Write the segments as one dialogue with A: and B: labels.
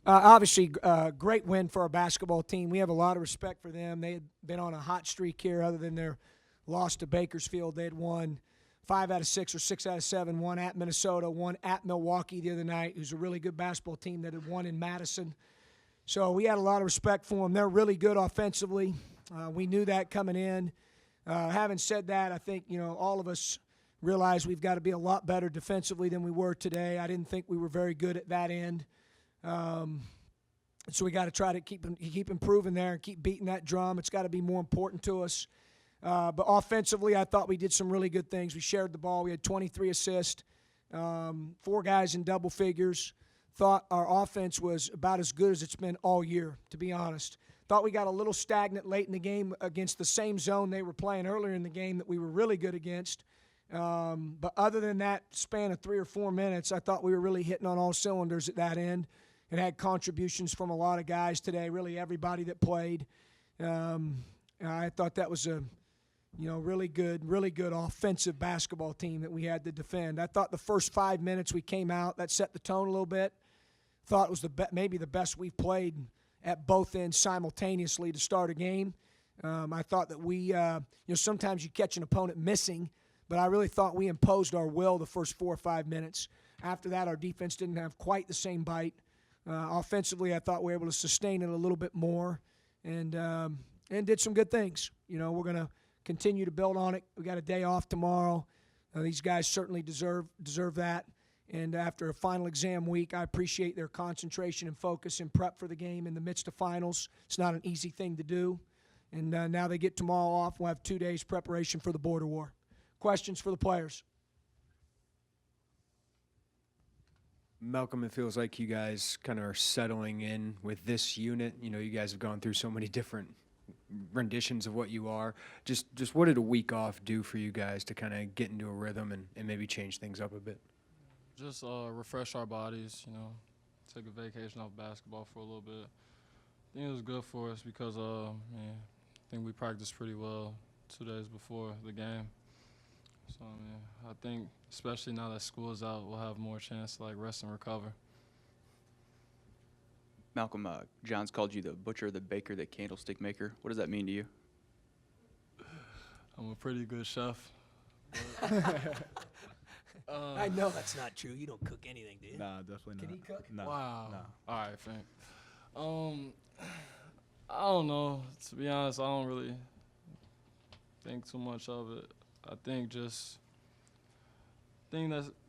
A: Obviously, great win for our basketball team. We have a lot of respect for them. They had been on a hot streak here other than their loss to Bakersfield. They had won 5 out of 6 or 6 out of 7, one at Minnesota, one at Milwaukee the other night, who's a really good basketball team that had won in Madison. So we had a lot of respect for them. They're really good offensively. We knew that coming in. Having said that, I think, all of us realize we've got to be a lot better defensively than we were today. I didn't think we were very good at that end. So we got to try to keep improving there and keep beating that drum. It's got to be more important to us. But offensively, I thought we did some really good things. We shared the ball. We had 23 assists, 4 guys in double figures. Thought our offense was about as good as it's been all year, to be honest. Thought we got a little stagnant late in the game against the same zone they were playing earlier in the game that we were really good against. But other than that span of 3 or 4 minutes, I thought we were really hitting on all cylinders at that end. It had contributions from a lot of guys today, really everybody that played. I thought that was a really good offensive basketball team that we had to defend. I thought the first 5 minutes we came out, that set the tone a little bit. Thought it was maybe the best we've played at both ends simultaneously to start a game. I thought that we, sometimes you catch an opponent missing, but I really thought we imposed our will the first 4 or 5 minutes. After that, our defense didn't have quite the same bite. Offensively, I thought we were able to sustain it a little bit more and did some good things. We're going to continue to build on it. We got a day off tomorrow. These guys certainly deserve that. And after a final exam week, I appreciate their concentration and focus and prep for the game in the midst of finals. It's not an easy thing to do. And now they get tomorrow off. We'll have 2 days preparation for the border war. Questions for the players?
B: Malcolm, it feels like you guys kind of are settling in with this unit. You guys have gone through so many different renditions of what you are. Just what did a week off do for you guys to kind of get into a rhythm and maybe change things up a bit?
C: Just refresh our bodies, take a vacation off basketball for a little bit. I think it was good for us because I think we practiced pretty well 2 days before the game. So, I think especially now that school is out, we'll have more chance to rest and recover.
D: Malcolm, John's called you the butcher, the baker, the candlestick maker. What does that mean to you?
C: I'm a pretty good chef.
A: I know that's not true. You don't cook anything, do you?
E: Nah, definitely not.
A: Can he cook?
E: No.
C: Wow.
E: No.
C: All right, Fink. I don't know. To be honest, I don't really think too much of it. I think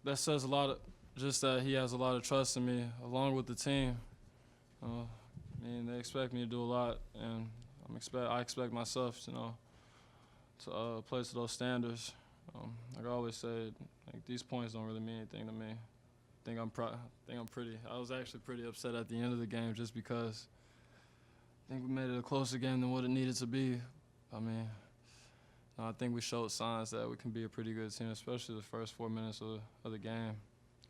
C: that says a lot of just that he has a lot of trust in me along with the team. They expect me to do a lot, and I expect myself, to play to those standards. Like I always say, these points don't really mean anything to me. I was actually pretty upset at the end of the game just because I think we made it a closer game than what it needed to be. I think we showed signs that we can be a pretty good team, especially the first 4 minutes of the game.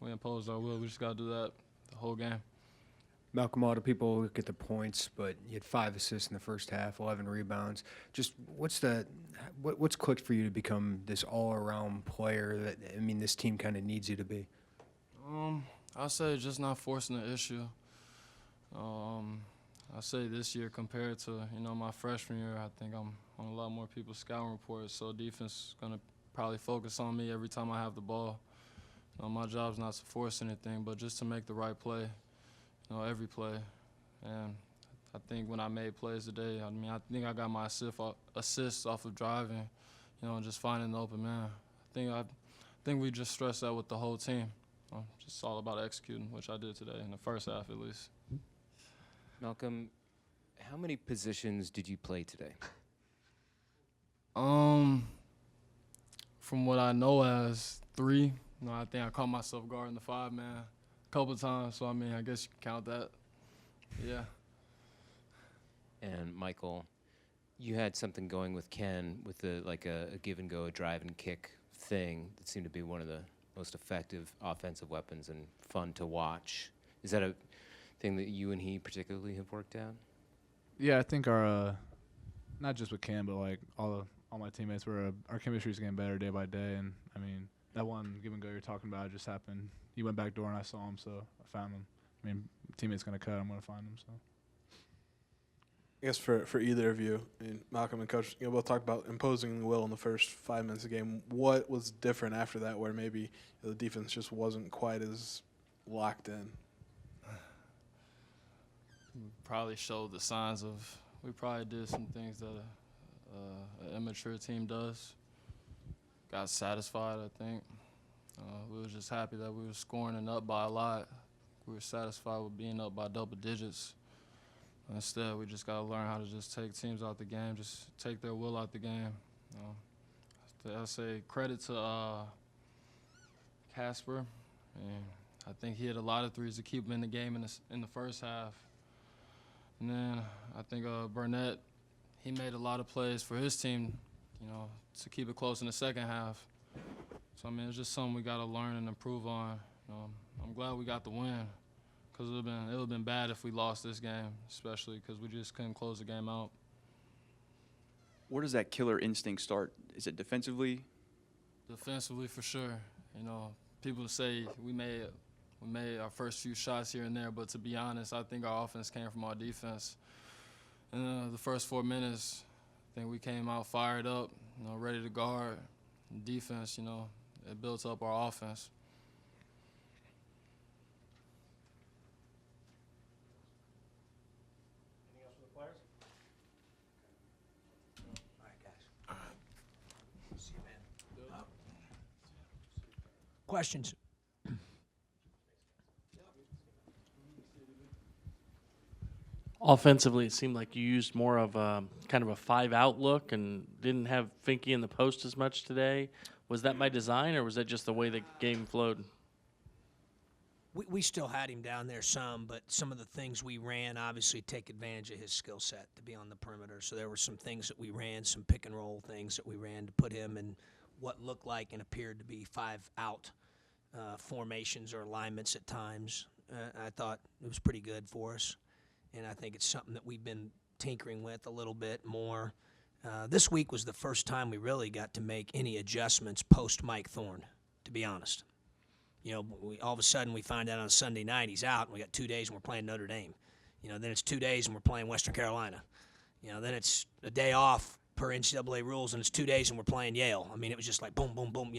C: We imposed our will. We just got to do that the whole game.
B: Malcolm, a lot of people look at the points, but you had 5 assists in the first half, 11 rebounds. Just what's clicked for you to become this all-around player that, this team kind of needs you to be?
C: I'd say just not forcing the issue. I say this year compared to, my freshman year, I think I'm on a lot more people's scouting reports, so defense is going to probably focus on me every time I have the ball. My job's not to force anything, but just to make the right play. Every play. And I think when I made plays today, I think I got my assists off of driving, and just finding the open man. I think we just stressed that with the whole team. Just all about executing, which I did today in the first half at least.
F: Malcolm, how many positions did you play today?
C: From what I know as 3. I think I caught myself guarding the 5-man a couple times, so I guess you can count that. Yeah.
F: And Michael, you had something going with Ken with a give and go, a drive and kick thing that seemed to be one of the most effective offensive weapons and fun to watch. Is that a thing that you and he particularly have worked out?
E: Yeah, I think our not just with Cam, but all my teammates, our chemistry is getting better day by day. And that one give and go you're talking about just happened. He went back door and I saw him, so I found him. I mean, teammate's going to cut, I'm going to find him. So.
G: I guess for either of you, and Malcolm and Coach, both talked about imposing the will in the first 5 minutes of the game. What was different after that, where maybe the defense just wasn't quite as locked in?
C: Probably showed the signs of. We probably did some things that an immature team does. Got satisfied, I think. We were just happy that we were scoring and up by a lot. We were satisfied with being up by double digits. Instead, we just got to learn how to just take teams out the game, just take their will out the game. I say credit to Casper. And I think he hit a lot of threes to keep him in the game in the first half. And then I think Burnett, he made a lot of plays for his team, to keep it close in the second half. So, I mean, it's just something we got to learn and improve on. I'm glad we got the win. Because it would have been bad if we lost this game, especially because we just couldn't close the game out.
D: Where does that killer instinct start? Is it defensively?
C: Defensively, for sure. People say we made our first few shots here and there, but to be honest, I think our offense came from our defense. In the first 4 minutes, I think we came out fired up, ready to guard. Defense, it built up our offense.
A: Questions?
H: Offensively, it seemed like you used more of a kind of a 5-out look and didn't have Finke in the post as much today. Was that by design, or was that just the way the game flowed?
A: We still had him down there some, but some of the things we ran obviously take advantage of his skill set to be on the perimeter. So there were some things that we ran, some pick and roll things that we ran to put him in what looked like and appeared to be 5-out formations or alignments at times. I thought it was pretty good for us, and I think it's something that we've been tinkering with a little bit more. This week was the first time we really got to make any adjustments post Mike Thorne, to be honest. All of a sudden we find out on Sunday night he's out, and we got 2 days and we're playing Notre Dame. Then it's 2 days and we're playing Western Carolina. Then it's a day off per NCAA rules, and it's 2 days and we're playing Yale. I mean, it was just like boom, boom, boom,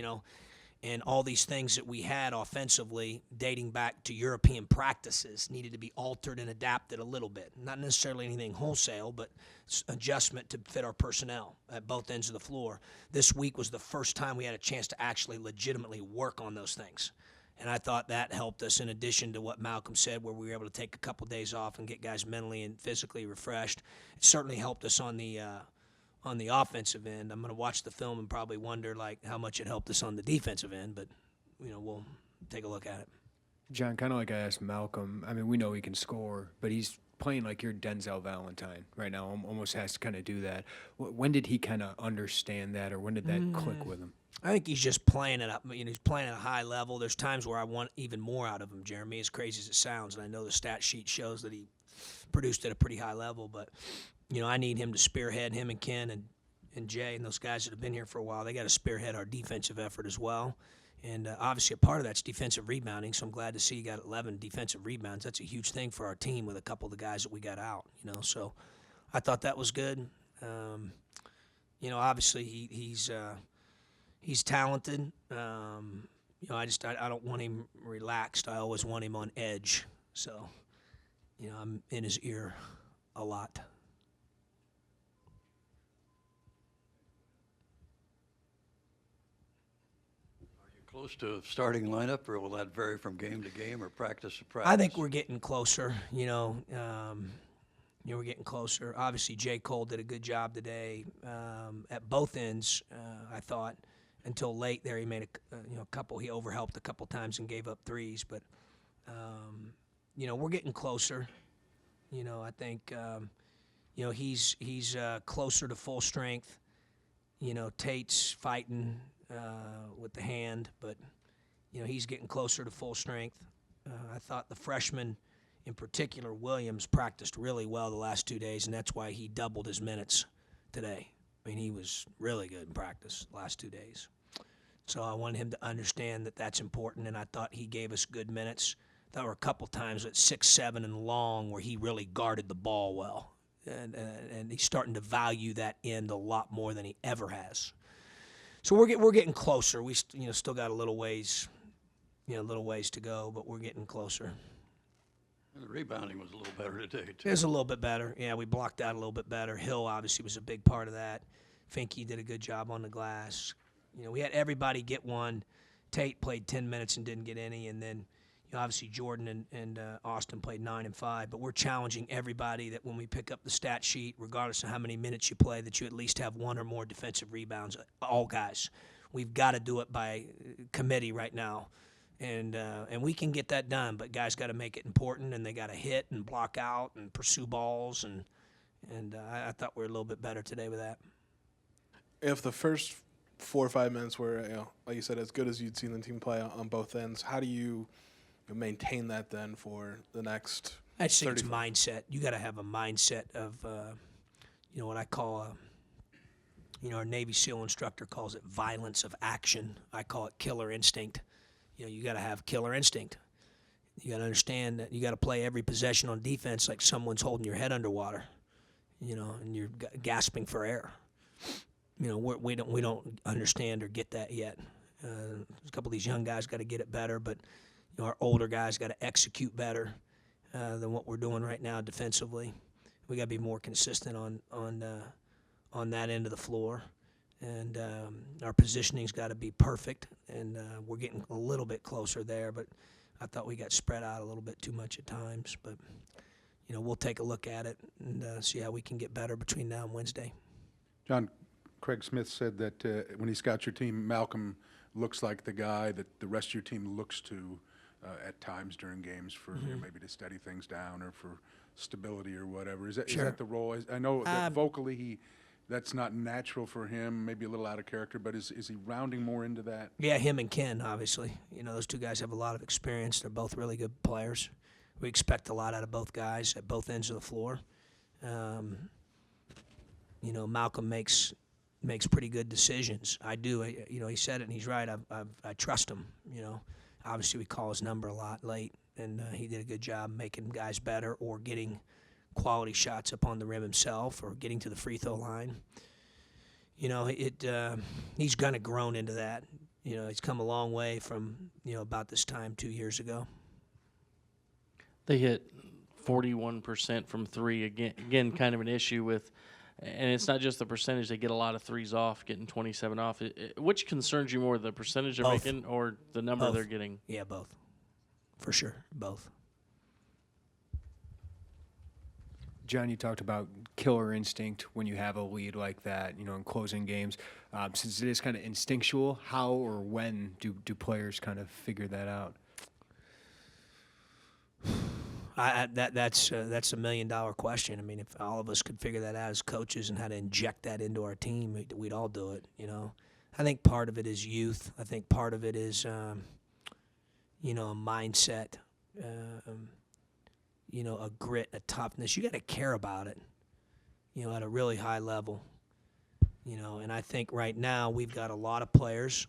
A: And all these things that we had offensively dating back to European practices needed to be altered and adapted a little bit. Not necessarily anything wholesale, but adjustment to fit our personnel at both ends of the floor. This week was the first time we had a chance to actually legitimately work on those things. And I thought that helped us, in addition to what Malcolm said, where we were able to take a couple days off and get guys mentally and physically refreshed. It certainly helped us on the offensive end. I'm going to watch the film and probably wonder how much it helped us on the defensive end, but we'll take a look at it.
B: John, kind of like I asked Malcolm, I mean, we know he can score, but he's playing like you're Denzel Valentine right now, almost has to kind of do that. When did he kind of understand that, or when did that click with him?
A: I think he's just playing it up. He's playing at a high level. There's times where I want even more out of him, Jeremy, as crazy as it sounds, and I know the stat sheet shows that he produced at a pretty high level, but I need him to spearhead, him and Ken and Jay and those guys that have been here for a while. They got to spearhead our defensive effort as well. And obviously a part of that's defensive rebounding, so I'm glad to see he got 11 defensive rebounds. That's a huge thing for our team with a couple of the guys that we got out, So I thought that was good. Obviously he's talented. I don't want him relaxed. I always want him on edge. So, I'm in his ear a lot.
I: Close to starting lineup, or will that vary from game to game or practice to practice?
A: I think we're getting closer. We're getting closer. Obviously, J. Cole did a good job today at both ends. I thought until late there, he made a couple. He overhelped a couple times and gave up threes, but we're getting closer. I think he's closer to full strength. Tate's fighting with the hand, but he's getting closer to full strength. I thought the freshman, in particular Williams, practiced really well the last 2 days, and that's why he doubled his minutes today. I mean, he was really good in practice the last 2 days. So I wanted him to understand that that's important, and I thought he gave us good minutes. There were a couple times at 6'7" and long where he really guarded the ball well, and he's starting to value that end a lot more than he ever has. So we're getting closer. We still got a little ways to go, but we're getting closer.
I: The rebounding was a little better today, too.
A: It was a little bit better. Yeah, we blocked out a little bit better. Hill obviously was a big part of that. Finke did a good job on the glass. We had everybody get one. Tate played 10 minutes and didn't get any, and then obviously Jordan and Austin played 9 and 5. But we're challenging everybody that when we pick up the stat sheet, regardless of how many minutes you play, that you at least have one or more defensive rebounds. All guys, we've got to do it by committee right now. And we can get that done, but guys got to make it important, and they got to hit and block out and pursue balls, and I thought we were a little bit better today with that.
G: If the first 4 or 5 minutes were, like you said, as good as you'd seen the team play on both ends, how do you maintain that then for the next?
A: I just think it's mindset. You got to have a mindset of, what I call our Navy SEAL instructor calls it violence of action. I call it killer instinct. You got to have killer instinct. You got to understand that you got to play every possession on defense like someone's holding your head underwater, and you're gasping for air. We don't understand or get that yet. A couple of these young guys got to get it better, but our older guys got to execute better than what we're doing right now defensively. We got to be more consistent on that end of the floor. And our positioning's got to be perfect, and we're getting a little bit closer there. But I thought we got spread out a little bit too much at times. But we'll take a look at it and see how we can get better between now and Wednesday.
J: John, Craig Smith said that when he scouts your team, Malcolm looks like the guy that the rest of your team looks to at times during games for maybe to steady things down or for stability or whatever. Is that the role? I know that vocally that's not natural for him, maybe a little out of character, but is he rounding more into that?
A: Yeah, him and Ken, obviously. Those two guys have a lot of experience. They're both really good players. We expect a lot out of both guys at both ends of the floor. Malcolm makes pretty good decisions. I do. He said it, and he's right. I trust him. Obviously we call his number a lot late, and he did a good job making guys better or getting quality shots up on the rim himself or getting to the free throw line. He's kind of grown into that. He's come a long way from, about this time 2 years ago.
H: They hit 41% from three. Again, kind of an issue with, and it's not just the percentage. They get a lot of threes off, getting 27 off. Which concerns you more, the percentage they're making or the number they're getting?
A: Yeah, both. For sure, both.
B: John, you talked about killer instinct when you have a lead like that, in closing games. Since it is kind of instinctual, how or when do players kind of figure that out?
A: That's a $1 million question. I mean, if all of us could figure that out as coaches and how to inject that into our team, we'd all do it. I think part of it is youth. I think part of it is, a mindset, a grit, a toughness. You got to care about it, at a really high level. And I think right now we've got a lot of players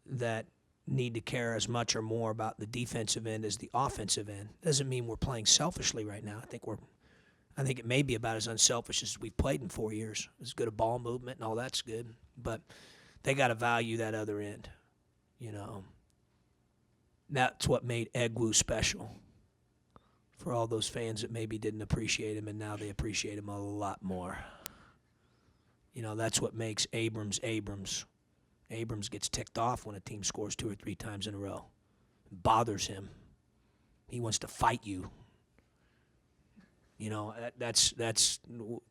A: that need to care as much or more about the defensive end as the offensive end. Doesn't mean we're playing selfishly right now. I think it may be about as unselfish as we've played in 4 years. As good a ball movement and all that's good, but they got to value that other end. That's what made Egwu special. For all those fans that maybe didn't appreciate him, and now they appreciate him a lot more. That's what makes Abrams Abrams. Abrams gets ticked off when a team scores 2 or 3 times in a row. It bothers him. He wants to fight you. That's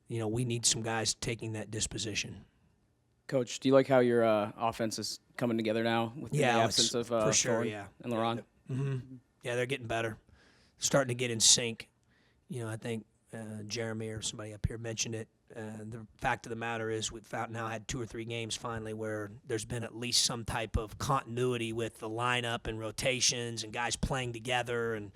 A: we need some guys taking that disposition.
K: Coach, do you like how your offense is coming together now with the absence of
A: for sure,
K: Thorne and LaRon?
A: Yeah, they're getting better. Starting to get in sync. I think Jeremy or somebody up here mentioned it. The fact of the matter is we've now had 2 or 3 games finally where there's been at least some type of continuity with the lineup and rotations and guys playing together. And,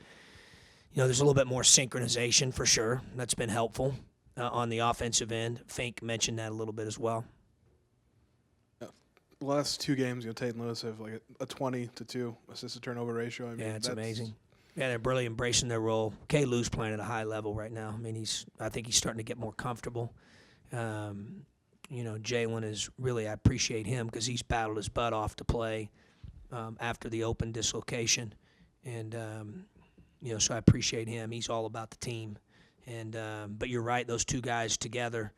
A: there's a little bit more synchronization for sure. That's been helpful on the offensive end. Fink mentioned that a little bit as well.
G: The last 2 games, Tate and Lewis have like a 20-2 assist to turnover ratio. I mean,
A: it's amazing. Yeah, they're really embracing their role. K-Lou's playing at a high level right now. I mean, I think he's starting to get more comfortable. Jalen is really, I appreciate him because he's battled his butt off to play after the open dislocation. And, so I appreciate him. He's all about the team. And but you're right, those two guys together,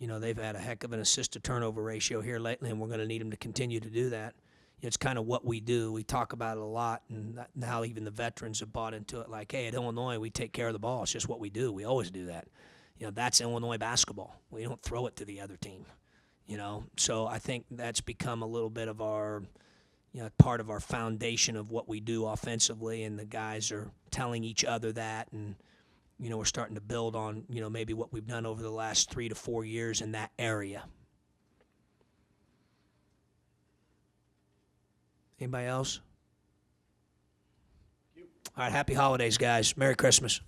A: they've had a heck of an assist-to-turnover ratio here lately, and we're going to need them to continue to do that. It's kind of what we do. We talk about it a lot, and now even the veterans have bought into it. Like, hey, at Illinois, we take care of the ball. It's just what we do. We always do that. That's Illinois basketball. We don't throw it to the other team. So I think that's become a little bit of our, part of our foundation of what we do offensively, and the guys are telling each other that, and we're starting to build on maybe what we've done over the last 3 to 4 years in that area. Anybody else? All right, happy holidays, guys. Merry Christmas.